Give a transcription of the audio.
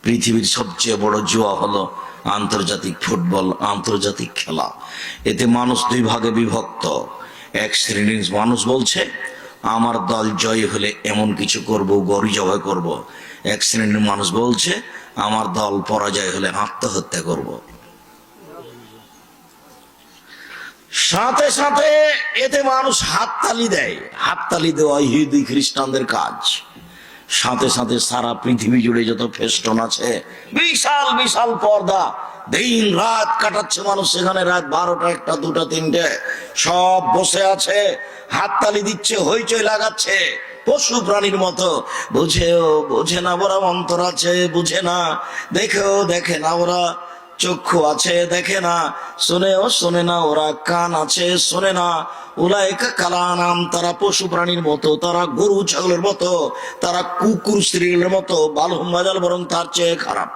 পৃথিবীর সবচেয়ে বড় জুয়া হলো আন্তর্জাতিক ফুটবল, আন্তর্জাতিক খেলা। এতে মানুষ দুই ভাগে বিভক্ত। এক শ্রেণীর মানুষ বলছে আমার দল জয় হলে এমন কিছু করব, গরু জবাই করব। এক শ্রেণীর মানুষ বলছে আমার দল পরাজয় হলে আত্মহত্যা করব। সাথে সাথে এতে মানুষ হাততালি দেয়। হাততালি দেওয়া ইহুদি খ্রিস্টানদের কাজ। সাথে সাথে সারা পৃথিবী জুড়ে যত ফেস্টন আছে, বিশাল বিশাল পর্দা, দিন রাত কাটাচ্ছে মানুষ সেখানে। রাত 12টা, 1টা, 2টা, 3টে সব বসে আছে, হাততালি দিচ্ছে, হইচই লাগাচ্ছে পশু প্রাণীর মতো। বুঝেও বোঝে না, ওরা অন্তর আছে বুঝে না, দেখেও দেখে না, ওরা চক্ষু আছে দেখে না, শোনেও শোনে না, ওরা কান আছে শোনে না। উলাইকা কালানাম, তারা পশু প্রাণীর মতো, তারা গরু ছাগলের মতো, তারা কুকুর স্ত্রীর মতো। বালহুম বাজাল, বরং তার চেয়ে খারাপ।